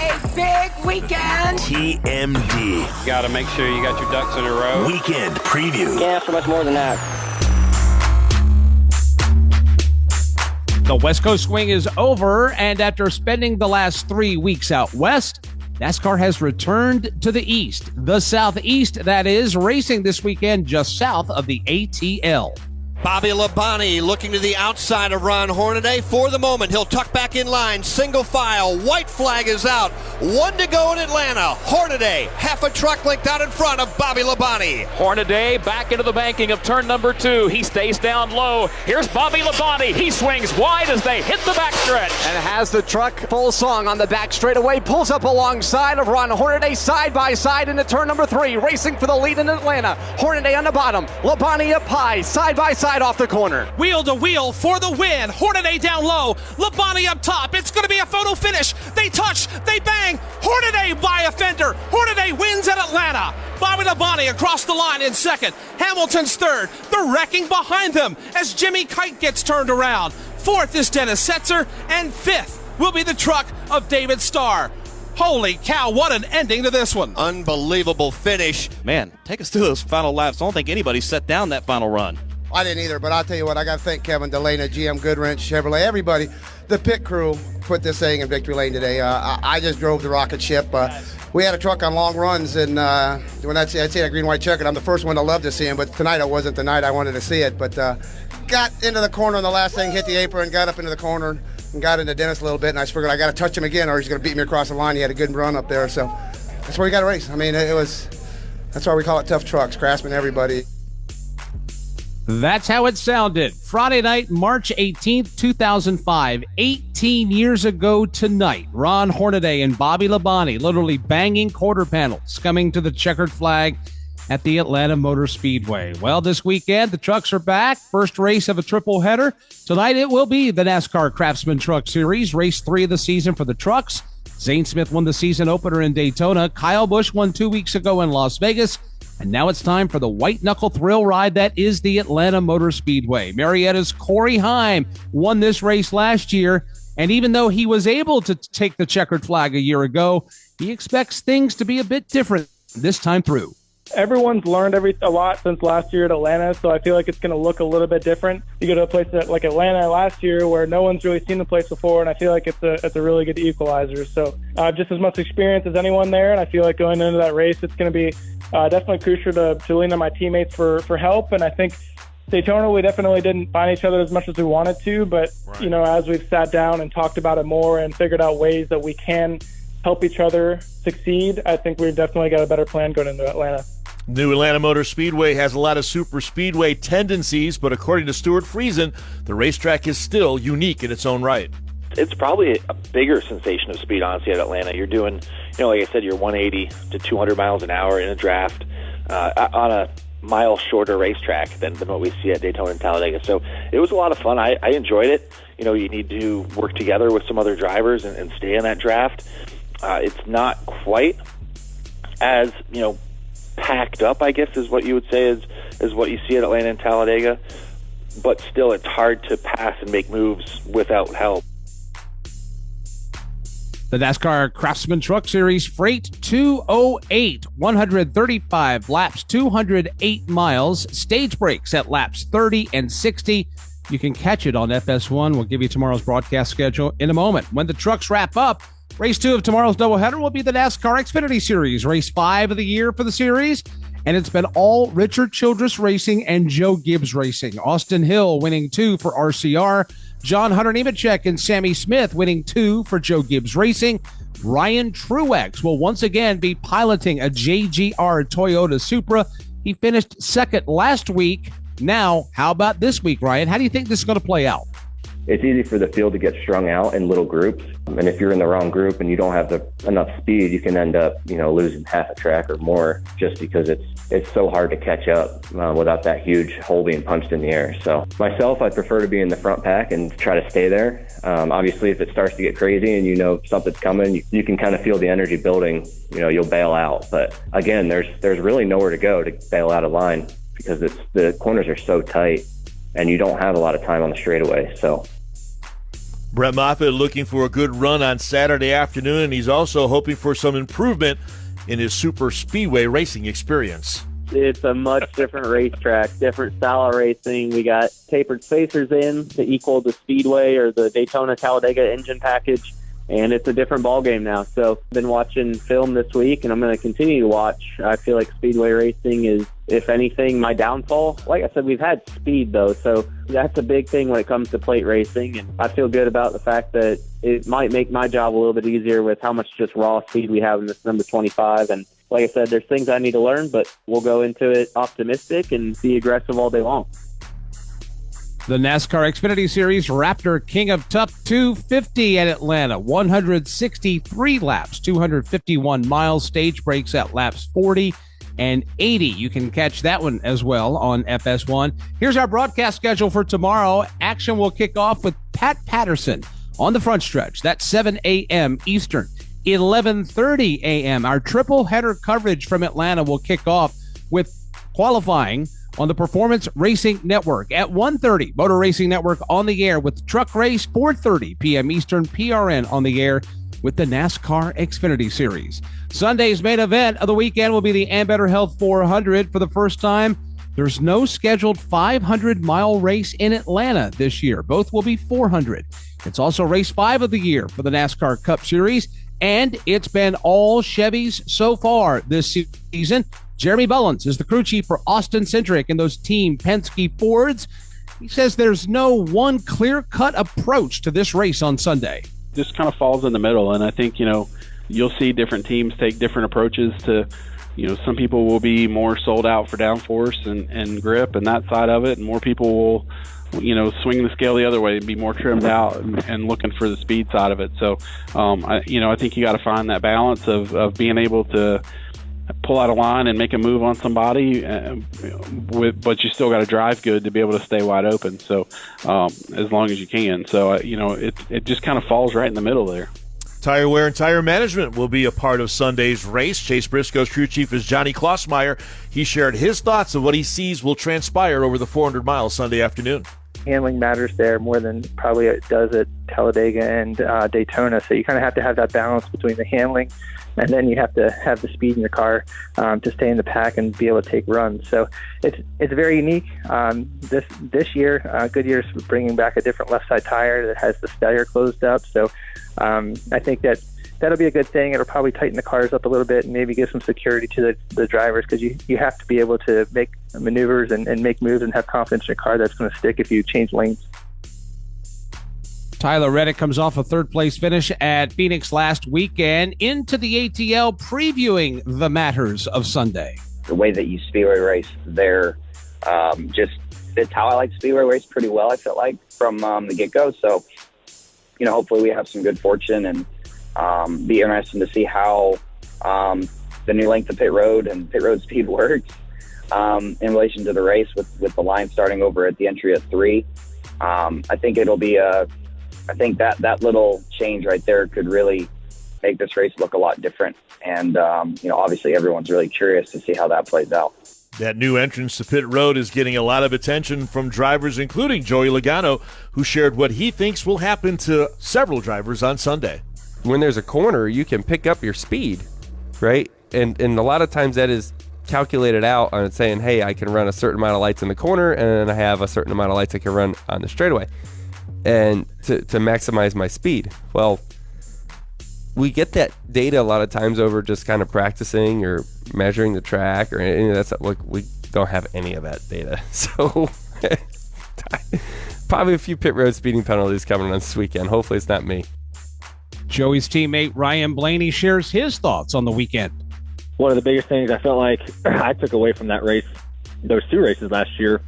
a big weekend. TMD. Got to make sure you got your ducks in a row. Weekend preview. Can't ask for much more than that. The West Coast swing is over, and after spending the last 3 weeks out west, NASCAR has returned to the east, the southeast, that is, racing this weekend just south of the ATL. Bobby Labonte looking to the outside of Ron Hornaday. For the moment, he'll tuck back in line, single file, white flag is out. 1 to go in Atlanta. Hornaday, half a truck length out in front of Bobby Labonte. Hornaday back into the banking of turn number 2. He stays down low. Here's Bobby Labonte. He swings wide as they hit the backstretch. And has the truck full song on the back straightaway. Pulls up alongside of Ron Hornaday side by side into turn number 3. Racing for the lead in Atlanta. Hornaday on the bottom. Labonte up high. Side by side off the corner. Wheel to wheel for the win. Hornaday down low. Labonte up top. It's going to be a photo finish. They touch. They bang. Hornaday by a fender. Hornaday wins at Atlanta. Bobby Labonte across the line in second. Hamilton's third. The wrecking behind them as Jimmy Kite gets turned around. Fourth is Dennis Setzer. And fifth will be the truck of David Starr. Holy cow, what an ending to this one. Unbelievable finish. Man, take us to those final laps. I don't think anybody set down that final run. I didn't either, but I'll tell you what, I got to thank Kevin Delana, GM Goodwrench, Chevrolet, everybody. The pit crew put this thing in victory lane today. I just drove the rocket ship. We had a truck on long runs, and when I'd see that green-white checkered, I'm the first one to love to see him, but tonight it wasn't the night I wanted to see it. But got into the corner on the last thing, hit the apron, got up into the corner, and got into Dennis a little bit, and I figured I got to touch him again or he's going to beat me across the line. He had a good run up there, so that's where you got to race. I mean, that's why we call it tough trucks, Craftsman, everybody. That's how it sounded. Friday night, March 18th, 2005, 18 years ago tonight, Ron Hornaday and Bobby Labonte literally banging quarter panels coming to the checkered flag at the Atlanta Motor Speedway. Well, this weekend, the trucks are back. First race of a triple header. Tonight, it will be the NASCAR Craftsman Truck Series, race 3 of the season for the trucks. Zane Smith won the season opener in Daytona. Kyle Busch won 2 weeks ago in Las Vegas. And now it's time for the white-knuckle thrill ride that is the Atlanta Motor Speedway. Marietta's Corey Heim won this race last year, and even though he was able to take the checkered flag a year ago, he expects things to be a bit different this time through. Everyone's learned a lot since last year at Atlanta, so I feel like it's going to look a little bit different. You go to a place like Atlanta last year where no one's really seen the place before, and I feel like it's a really good equalizer. So just as much experience as anyone there, and I feel like going into that race, it's going to be definitely crucial to lean on my teammates for help. And I think Daytona, we definitely didn't find each other as much as we wanted to, but you know, as we've sat down and talked about it more and figured out ways that we can help each other succeed, I think we've definitely got a better plan going into Atlanta. New Atlanta Motor Speedway has a lot of super speedway tendencies, but according to Stuart Friesen, the racetrack is still unique in its own right. It's probably a bigger sensation of speed, honestly, at Atlanta. You're doing, like I said, you're 180 to 200 miles an hour in a draft on a mile shorter racetrack than what we see at Daytona and Talladega. So it was a lot of fun. I enjoyed it. You need to work together with some other drivers and stay in that draft. It's not quite as, packed up, I guess, is what you would say is what you see at Atlanta and Talladega. But still, it's hard to pass and make moves without help. The NASCAR Craftsman Truck Series Freight 208, 135 laps, 208 miles, stage breaks at laps 30 and 60. You can catch it on FS1. We'll give you tomorrow's broadcast schedule in a moment. When the trucks wrap up, race 2 of tomorrow's doubleheader will be the NASCAR Xfinity Series, race 5 of the year for the series. And it's been all Richard Childress Racing and Joe Gibbs Racing. Austin Hill winning 2 for RCR. John Hunter Nemechek and Sammy Smith winning 2 for Joe Gibbs Racing. Ryan Truex will once again be piloting a JGR Toyota Supra. He finished second last week. Now, how about this week, Ryan? How do you think this is going to play out? It's easy for the field to get strung out in little groups. And if you're in the wrong group and you don't have enough speed, you can end up, losing half a track or more just because it's so hard to catch up without that huge hole being punched in the air. So myself, I prefer to be in the front pack and try to stay there. Obviously, if it starts to get crazy and something's coming, you can kind of feel the energy building. You'll bail out. But again, there's really nowhere to go to bail out of line because the corners are so tight and you don't have a lot of time on the straightaway. So Brett Moffitt looking for a good run on Saturday afternoon, and he's also hoping for some improvement in his super speedway racing experience. It's a much different racetrack, different style of racing. We got tapered spacers in to equal the Speedway or the Daytona Talladega engine package, and it's a different ball game now. So I've been watching film this week, and I'm going to continue to watch. I feel like Speedway racing is, if anything, my downfall. Like I said, we've had speed, though, so that's a big thing when it comes to plate racing, and I feel good about the fact that it might make my job a little bit easier with how much just raw speed we have in this number 25, and like I said, there's things I need to learn, but we'll go into it optimistic and be aggressive all day long. The NASCAR Xfinity Series Raptor King of Tough 250 at Atlanta. 163 laps, 251 miles. Stage breaks at laps 40 and 80. You can catch that one as well on FS1. Here's our broadcast schedule for tomorrow. Action will kick off with Pat Patterson on the front stretch. That's 7 a.m. Eastern. 11:30 a.m. Our triple header coverage from Atlanta will kick off with qualifying on the Performance Racing Network. At 1:30, Motor Racing Network on the air with Truck Race. 4:30 p.m. Eastern, PRN on the air with the NASCAR Xfinity Series. Sunday's main event of the weekend will be the Ambetter Health 400. For the first time, there's no scheduled 500-mile race in Atlanta this year. Both will be 400. It's also race 5 of the year for the NASCAR Cup Series. And it's been all Chevys so far this season. Jeremy Bullins is the crew chief for Austin Cindric and those Team Penske Fords. He says there's no one clear-cut approach to this race on Sunday. Just kind of falls in the middle, and I think, you'll see different teams take different approaches to, some people will be more sold out for downforce and grip and that side of it, and more people will swing the scale the other way and be more trimmed out and looking for the speed side of it. So, I think you got to find that balance of being able to pull out a line and make a move on somebody, but you still got to drive good to be able to stay wide open. So, as long as you can. So, it just kind of falls right in the middle there. Tire wear and tire management will be a part of Sunday's race. Chase Briscoe's crew chief is Johnny Klossmeyer. He shared his thoughts of what he sees will transpire over the 400 miles Sunday afternoon. Handling matters there more than probably it does at Talladega and Daytona. So you kind of have to have that balance between the handling, and then you have to have the speed in your car to stay in the pack and be able to take runs. So it's very unique. This year, Goodyear's bringing back a different left side tire that has the stagger closed up. So I think that'll be a good thing. It'll probably tighten the cars up a little bit and maybe give some security to the drivers, because you have to be able to make maneuvers and make moves and have confidence in your car that's going to stick if you change lanes. Tyler Reddick comes off a third-place finish at Phoenix last weekend, into the ATL previewing the matters of Sunday. The way that you speedway race there just fits how I like speedway race pretty well, I feel like, from the get-go. So, hopefully we have some good fortune, and be interesting to see how the new length of pit road and pit road speed works in relation to the race with the line starting over at the entry at 3. I think it'll be I think that little change right there could really make this race look a lot different. And, obviously everyone's really curious to see how that plays out. That new entrance to pit road is getting a lot of attention from drivers, including Joey Logano, who shared what he thinks will happen to several drivers on Sunday. When there's a corner, you can pick up your speed, right? And a lot of times that is calculated out on it saying, hey, I can run a certain amount of lights in the corner, and I have a certain amount of lights I can run on the straightaway, and to maximize my speed. Well, we get that data a lot of times over just kind of practicing or measuring the track or any of that stuff. Like, we don't have any of that data. So probably a few pit road speeding penalties coming on this weekend. Hopefully it's not me. Joey's teammate Ryan Blaney shares his thoughts on the weekend. One of the biggest things I felt like I took away from that race, those 2 races last year,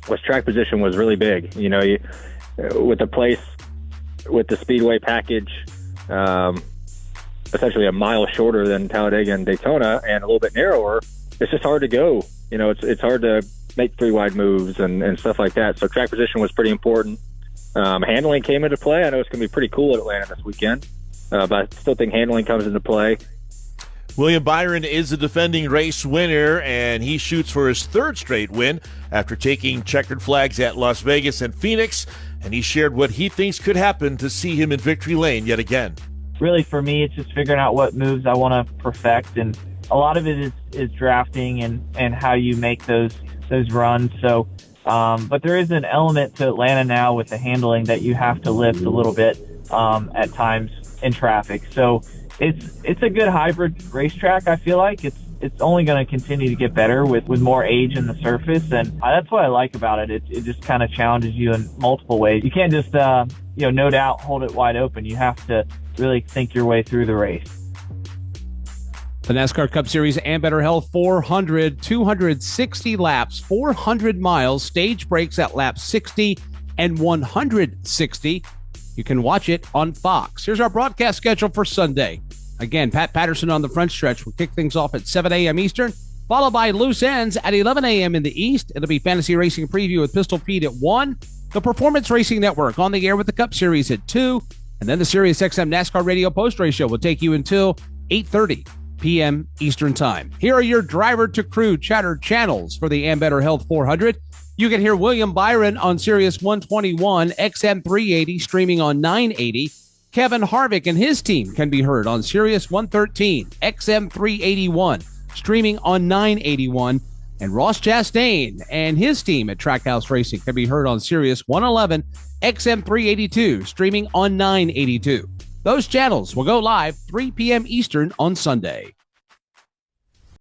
was track position was really big. With the place, with the speedway package, essentially a mile shorter than Talladega and Daytona and a little bit narrower, it's just hard to go. It's hard to make 3 wide moves and stuff like that. So track position was pretty important. Handling came into play. I know it's going to be pretty cool at Atlanta this weekend, but I still think handling comes into play. William Byron is the defending race winner, and he shoots for his 3rd straight win after taking checkered flags at Las Vegas and Phoenix. and he shared what he thinks could happen to see him in victory lane yet again. Really, for me, it's just figuring out what moves I want to perfect, and a lot of it is drafting and how you make those runs. So, but there is an element to Atlanta now with the handling that you have to lift a little bit at times in traffic. So it's a good hybrid racetrack. I feel like it's only going to continue to get better with more age in the surface, and that's what I like about it. It just kind of challenges you in multiple ways. You can't just no doubt hold it wide open. You have to really think your way through the race. The NASCAR Cup Series Ambetter Health 400, 260 laps, 400 miles, stage breaks at laps 60 and 160. You can watch it on Fox. Here's our broadcast schedule for Sunday. Again, Pat Patterson on the front stretch will kick things off at 7 a.m. Eastern, followed by Loose Ends at 11 a.m. in the East. It'll be Fantasy Racing Preview with Pistol Pete at 1, the Performance Racing Network on the air with the Cup Series at 2, and then the SiriusXM NASCAR Radio Post-Race Show will take you until 8:30 p.m. Eastern Time. Here are your driver to crew chatter channels for the Ambetter Health 400. You can hear William Byron on Sirius 121, XM 380, streaming on 980. Kevin Harvick and his team can be heard on Sirius 113, XM 381, streaming on 981. And Ross Chastain and his team at Trackhouse Racing can be heard on Sirius 111, XM 382, streaming on 982. Those channels will go live 3 p.m. Eastern on Sunday.